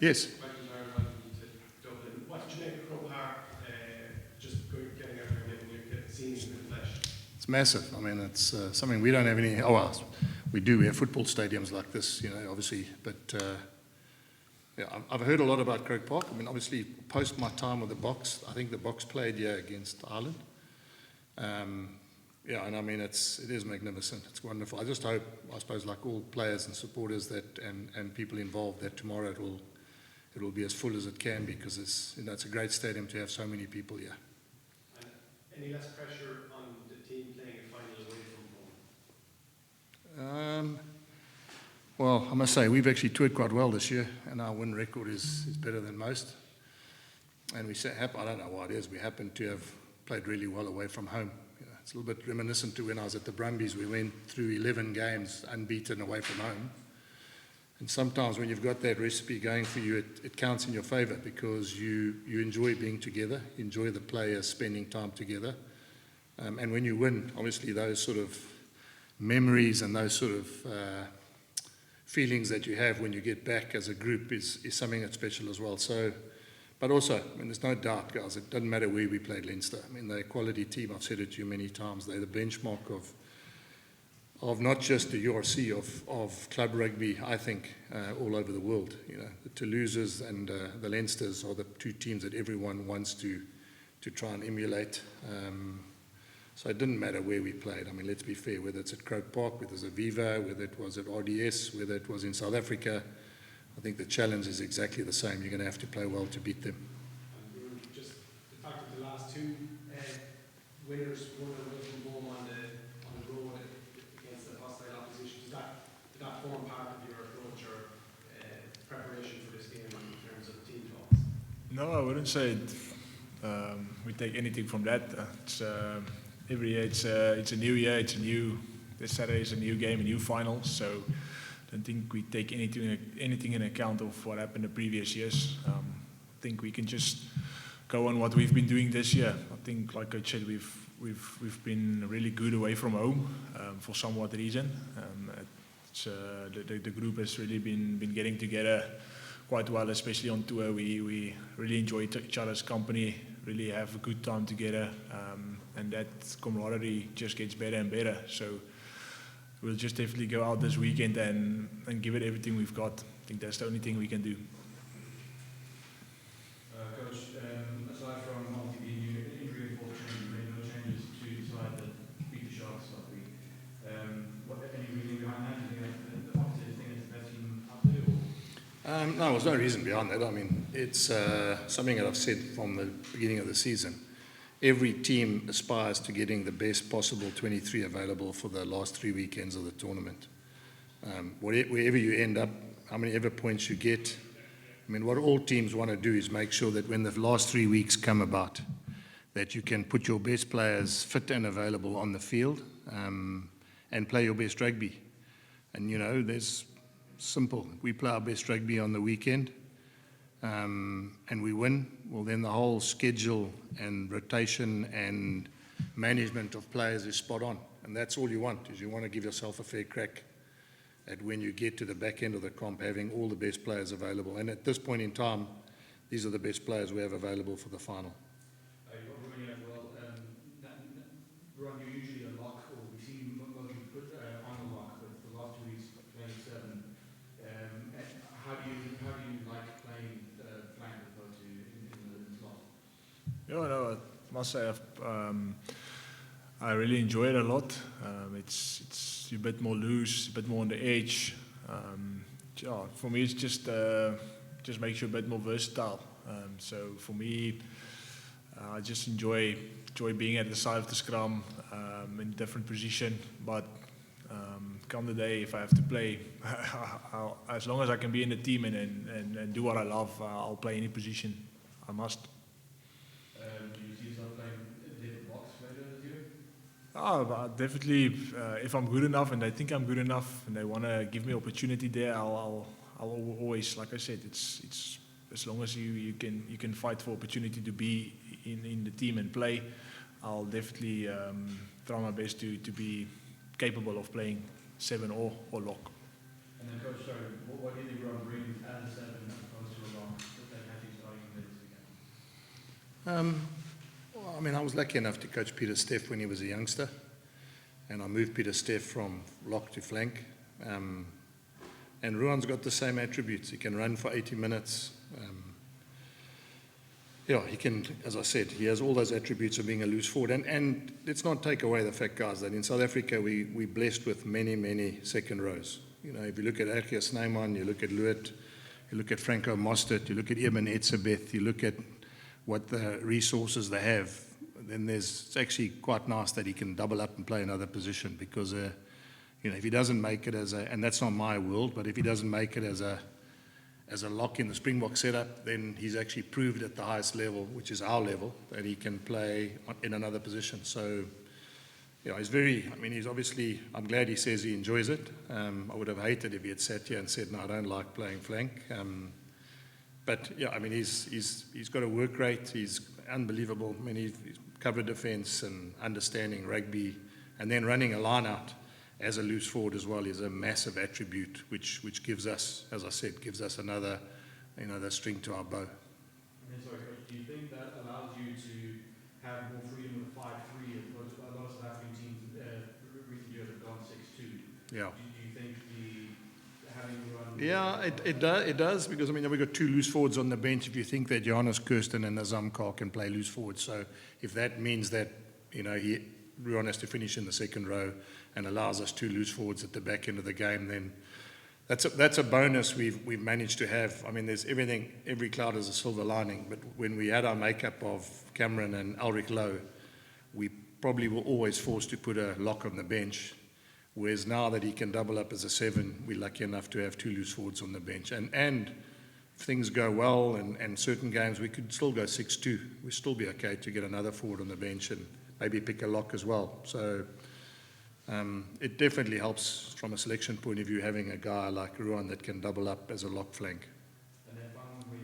Yes. What did you make of Croke Park, just getting out there and seeing it in the flesh? It's massive. I mean, it's something we don't have any. Oh, well, we do. We have football stadiums like this, obviously. But yeah, I've heard a lot about Croke Park. I mean, obviously, post my time with the Box, I think the Box played here against Ireland. Yeah, and I mean, it is magnificent. It's wonderful. I just hope, I suppose, like all players and supporters and people involved, that tomorrow it will be as full as it can be, because it's a great stadium to have so many people here. And any less pressure on the team playing a final away from home? Well, I must say, we've actually toured quite well this year, and our win record is better than most. And I don't know why it is, we happen to have played really well away from home. It's a little bit reminiscent to when I was at the Brumbies. We went through 11 games unbeaten away from home. And sometimes when you've got that recipe going for you, it counts in your favour, because you enjoy being together, enjoy the players spending time together. And when you win, obviously those sort of memories and those sort of feelings that you have when you get back as a group is something that's special as well. So, but also, I mean, there's no doubt, guys, it doesn't matter where we played Leinster. I mean, they're a quality team. I've said it to you many times. They're the benchmark of not just the URC, of club rugby, I think, all over the world. The Toulouses and the Leinsters are the two teams that everyone wants to try and emulate. So it didn't matter where we played. I mean, let's be fair, whether it's at Croke Park, whether it's at Viva, whether it was at RDS, whether it was in South Africa, I think the challenge is exactly the same. You're going to have to play well to beat them. And just the fact that the last two winners won away from home on the road against the hostile opposition, did that form part of your approach or preparation for this game in terms of team talks? No, I wouldn't say we take anything from that. Every year it's a new year. This Saturday is a new game, a new final. So I don't think we take anything in account of what happened the previous years. I think we can just go on what we've been doing this year. I think, like I said, we've been really good away from home for somewhat reason. The group has really been getting together quite well, especially on tour. We really enjoy each other's company, really have a good time together, and that camaraderie just gets better and better. So we'll just definitely go out this weekend and give it everything we've got. I think that's the only thing we can do. Coach, aside from obviously the injury unfortunately, you made no changes to decide that beat the Sharks last week. Any reason behind that? Do you think the opposite thing is the best team up there? No, there's no reason behind that. I mean, it's something that I've said from the beginning of the season. Every team aspires to getting the best possible 23 available for the last 3 weekends of the tournament. Wherever you end up, how many ever points you get, I mean, what all teams want to do is make sure that when the last 3 weeks come about, that you can put your best players fit and available on the field and play your best rugby. And, there's simple. We play our best rugby on the weekend and we win, well, then the whole schedule and rotation and management of players is spot on. And that's all you want, is you want to give yourself a fair crack at when you get to the back end of the comp, having all the best players available. And at this point in time, these are the best players we have available for the final. You've got Ruan as well. Ruan, you're usually a lock, or we see you mostly put on the lock, but the last 2 weeks playing 7. How do you like playing flank opposed to in the slot? Yeah, no, I must say I really enjoy it a lot. It's a bit more loose, a bit more on the edge. For me, it's just makes you a bit more versatile. So for me, I just enjoy being at the side of the scrum in a different position. But come the day, if I have to play, as long as I can be in the team and do what I love, I'll play any position. I must. Do you see yourself playing different box later this year? But definitely, if I'm good enough and they think I'm good enough and they want to give me opportunity there, I'll always, like I said, it's as long as you can fight for opportunity to be in the team and play, I'll definitely try my best to be capable of playing 7 or lock. And then, Coach, sorry, what do you think Ruan brings as a 7 as opposed to a lock? Well, I mean, I was lucky enough to coach Peter Steff when he was a youngster, and I moved Peter Steff from lock to flank. And Ruan's got the same attributes. He can run for 80 minutes. He can, as I said, he has all those attributes of being a loose forward. And let's not take away the fact, guys, that in South Africa we're blessed with many, many second rows. You know, if you look at Erkia Snyman, you look at Luit, you look at Franco Mostert, you look at Eben Etzebeth, you look at what the resources they have, then it's actually quite nice that he can double up and play another position because, if he doesn't make it and that's not my world, but if he doesn't make it as a lock in the Springbok setup, then he's actually proved at the highest level, which is our level, that he can play in another position. So, he's obviously, I'm glad he says he enjoys it. I would have hated if he had sat here and said, no, I don't like playing flank. He's got a work rate. He's unbelievable. I mean, he's covered defence and understanding rugby, and then running a line out as a loose forward as well is a massive attribute, which gives us, as I said, another, the string to our bow. Do you think that allows you to have more freedom with 5-3 as opposed to a lot of South African teams recent years have gone 6-2? Yeah. Do you think having run? Yeah, it does because we've got two loose forwards on the bench. If you think that Johannes Kirsten and Nazam Carr can play loose forward, so if that means that Ruan has to finish in the second row and allows us two loose forwards at the back end of the game, then that's a bonus we've managed to have. I mean, there's everything, every cloud has a silver lining, but when we had our makeup of Cameron and Ulrich Lowe, we probably were always forced to put a lock on the bench, whereas now that he can double up as a 7, we're lucky enough to have two loose forwards on the bench. And if things go well and certain games, we could still go 6-2. We'd still be okay to get another forward on the bench and maybe pick a lock as well. So it definitely helps from a selection point of view having a guy like Ruan that can double up as a lock flank. And then finally,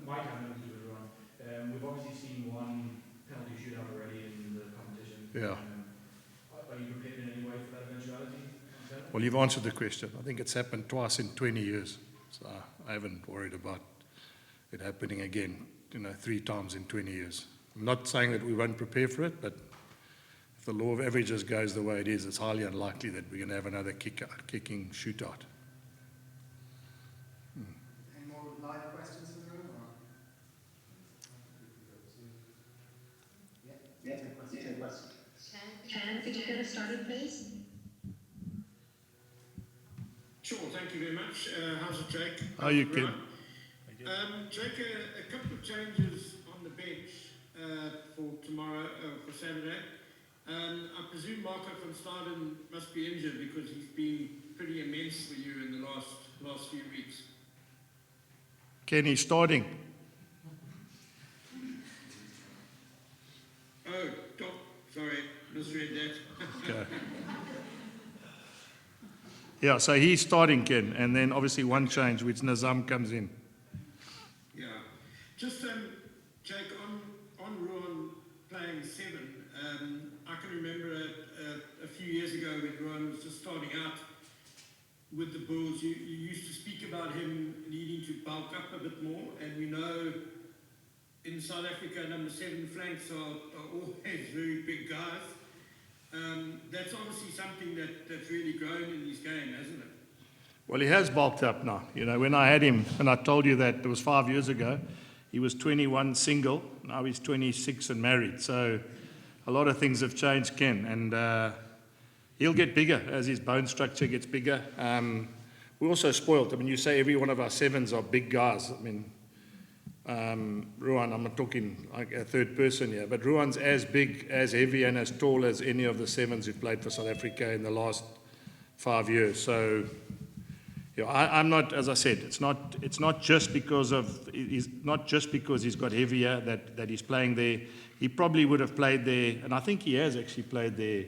might have nothing to do with Ruan. We've obviously seen one penalty shootout already in the competition. Yeah. Are you prepared in any way for that eventuality? Well, you've answered the question. I think it's happened twice in 20 years. So I haven't worried about it happening again, 3 times in 20 years. I'm not saying that we won't prepare for it, but if the law of averages goes the way it is, it's highly unlikely that we're going to have another kicking shootout. Any more live questions in the room? Yeah, take questions. Can, could you get us started, please? Sure, thank you very much. How's it, Jake? How are you, Kim? Jake, a couple of changes on the bench for tomorrow, for Saturday. I presume Marco van Staden must be injured because he's been pretty immense for you in the last few weeks. Kenny's starting. Oh, sorry, misread that. Okay. Yeah, so he's starting, Ken, and then obviously one change, which Nazam comes in. Yeah. Just, Jake, on Ruan playing 7, I can remember a few years ago when Ruan was just starting out with the Bulls, you used to speak about him needing to bulk up a bit more, and we know in South Africa, number 7 flanks are always very big guys. That's obviously something that's really grown in his game, hasn't it? Well, he has bulked up now. When I had him, and I told you that it was 5 years ago, he was 21 single. Now he's 26 and married. So a lot of things have changed, Ken. And he'll get bigger as his bone structure gets bigger. We're also spoiled. You say every one of our 7s are big guys. Ruan, I'm not talking like a third person here, but Ruan's as big, as heavy, and as tall as any of the 7s who've played for South Africa in the last 5 years. So, I'm not, as I said, it's not just because he's got heavier that he's playing there. He probably would have played there, and I think he has actually played there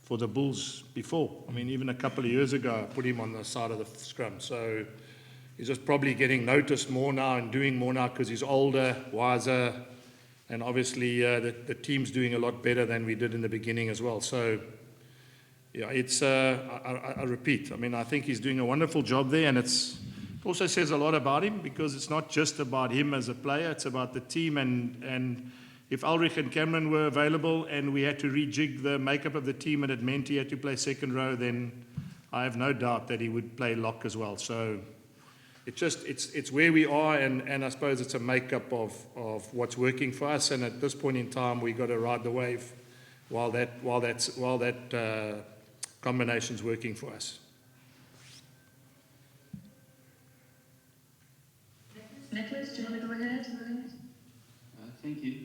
for the Bulls before. Even a couple of years ago, I put him on the side of the scrum. So he's just probably getting noticed more now and doing more now because he's older, wiser, and obviously the team's doing a lot better than we did in the beginning as well. So, it's I repeat, I think he's doing a wonderful job there, and it's also says a lot about him, because it's not just about him as a player, it's about the team. And if Ulrich and Cameron were available and we had to rejig the makeup of the team and it meant he had to play second row, then I have no doubt that he would play lock as well. So it's where we are, and I suppose it's a makeup of what's working for us. And at this point in time, we've got to ride the wave while that combination's working for us. Nicholas, do you want to go ahead? Thank you.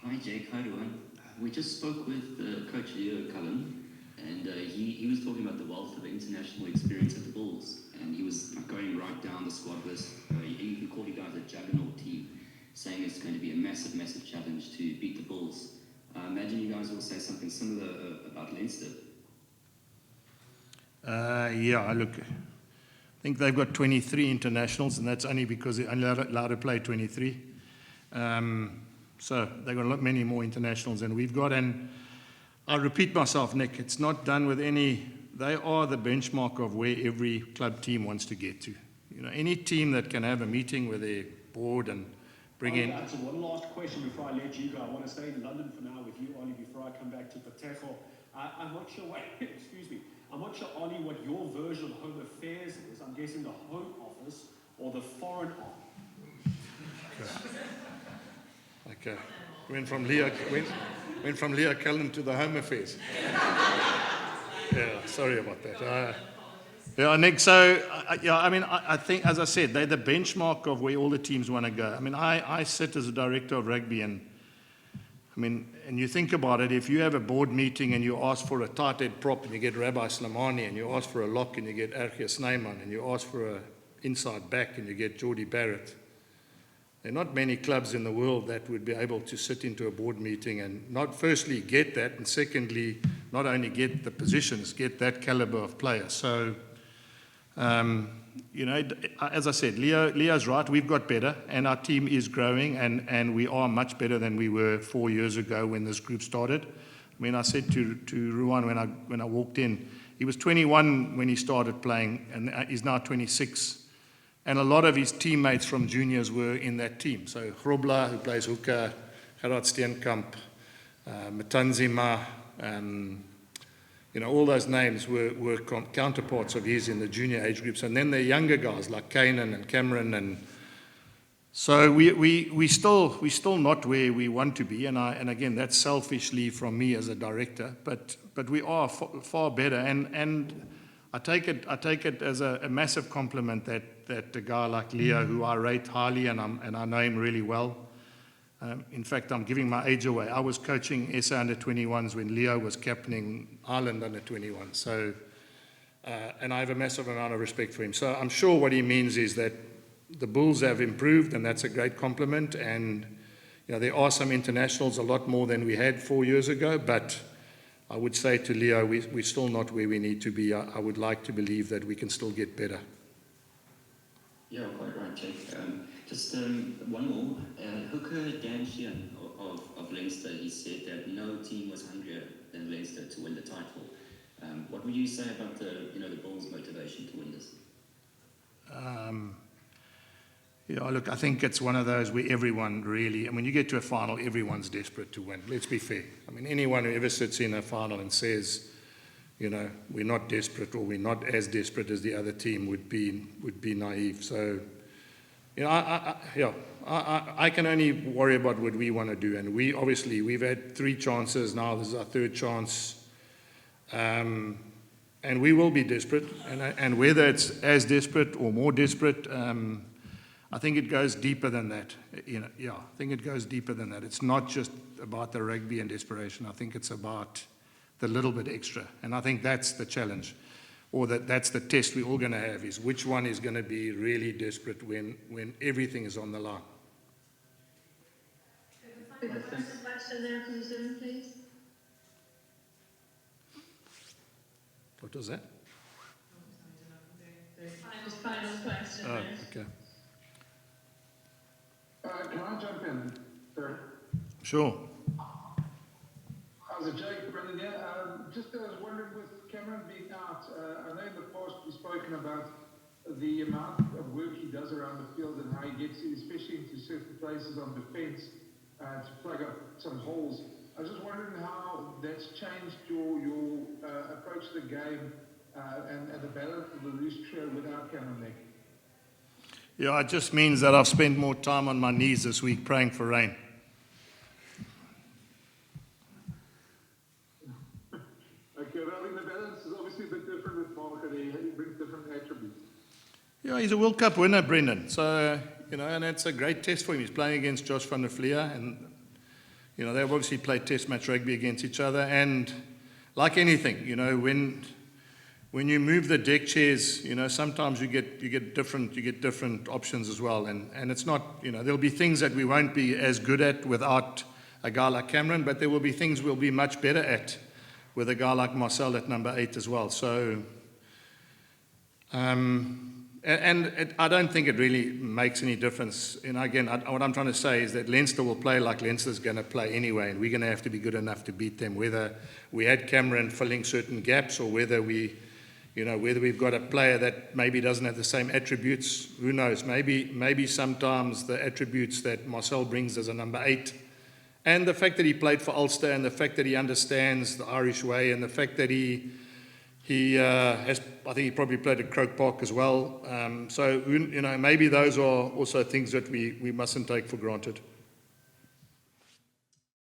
Hi, Jake. Hi, Ruan. We just spoke with Coach Leo Cullen, and he was talking about the wealth of international experience at the Bulls, and he was going right down the squad list. He can call you guys a juggernaut team, saying it's going to be a massive, massive challenge to beat the Bulls. I imagine you guys will say something similar about Leinster. Yeah, look, I think they've got 23 internationals, and that's only because they're only allowed to play 23. So they've got many more internationals than we've got. And I repeat myself, Nick, it's not done with any. They are the benchmark of where every club team wants to get to. You know, any team that can have a meeting with their board and bring in. Answer one last question before I let you go. I want to stay in London for now with you, Ollie, before I come back to Patejo. I'm not sure what, excuse me, I'm not sure, Ollie, what your version of Home Affairs is. I'm guessing the Home Office or the Foreign Office. Okay. Went from Leo Cullen to the Home Affairs. Yeah, sorry about that. Yeah, Nick, so, I think, as I said, they're the benchmark of where all the teams want to go. I mean, I sit as a director of rugby, and you think about it, if you have a board meeting and you ask for a tight head prop and you get Rabbi Slimani, and you ask for a lock and you get Ergia Snyman, and you ask for an inside back and you get Geordie Barrett, there are not many clubs in the world that would be able to sit into a board meeting and not firstly get that, and secondly, not only get the positions, get that caliber of player. So, as I said, Leo's right, we've got better, and our team is growing, and we are much better than we were 4 years ago when this group started. I mean, I said to Ruan when I walked in, he was 21 when he started playing, and he's now 26. And a lot of his teammates from juniors were in that team. So Grobler, who plays hooker, Gerard Steenkamp, Matanzima, all those names were counterparts of his in the junior age groups. And then the younger guys like Kanan and Cameron. And so we still not where we want to be. And again, that's selfishly from me as a director. But we are far better. And I take it as a massive compliment that a guy like Leo, who I rate highly and I know him really well. In fact, I'm giving my age away. I was coaching SA under-21s when Leo was captaining Ireland under-21. So, and I have a massive amount of respect for him. So I'm sure what he means is that the Bulls have improved, and that's a great compliment. And there are some internationals, a lot more than we had 4 years ago, but I would say to Leo, we're still not where we need to be. I would like to believe that we can still get better. Yeah, quite right, Jake. Just one more. Hooker Dan Sheehan of Leinster, he said that no team was hungrier than Leinster to win the title. What would you say about the Bulls' motivation to win this? Look, I think it's one of those where everyone really, when you get to a final, everyone's desperate to win. Let's be fair. I mean, anyone who ever sits in a final and says, we're not desperate, or we're not as desperate as the other team would be naive. So, I can only worry about what we want to do. And we've had 3 chances now. This is our 3rd chance. And we will be desperate. And whether it's as desperate or more desperate, I think it goes deeper than that. I think it goes deeper than that. It's not just about the rugby and desperation. I think it's about the little bit extra. And I think that's the challenge, or that's the test we're all going to have, is which one is going to be really desperate when everything is on the line. We have a question there from Zoom, please. What was that? Just final question. Oh, okay. Can I jump in, sir? Sure. How's it, Jake? Brendan, yeah. I was wondering, with Cameron being out, I know in the past we've spoken about the amount of work he does around the field and how he gets, especially into certain places on defence, to plug up some holes. I was just wondering how that's changed your approach to the game and the balance of the loose trio without Cameron Neck. Yeah, it just means that I've spent more time on my knees this week praying for rain. Okay, well, I mean, the balance is obviously a bit different with Mark, and he brings different attributes. Yeah, he's a World Cup winner, Brendan. So, and it's a great test for him. He's playing against Josh van der Vlier, and, they've obviously played test match rugby against each other. And like anything, when you move the deck chairs, sometimes you get different options as well. And it's not, there'll be things that we won't be as good at without a guy like Cameron, but there will be things we'll be much better at with a guy like Marcel at number 8 as well. So, I don't think it really makes any difference. Again, what I'm trying to say is that Leinster will play like Leinster's going to play anyway, and we're going to have to be good enough to beat them, whether we had Cameron filling certain gaps or whether whether we've got a player that maybe doesn't have the same attributes. Who knows? Maybe sometimes the attributes that Marcel brings as a number 8, and the fact that he played for Ulster, and the fact that he understands the Irish way, and the fact that he has, I think he probably played at Croke Park as well. So maybe those are also things that we mustn't take for granted.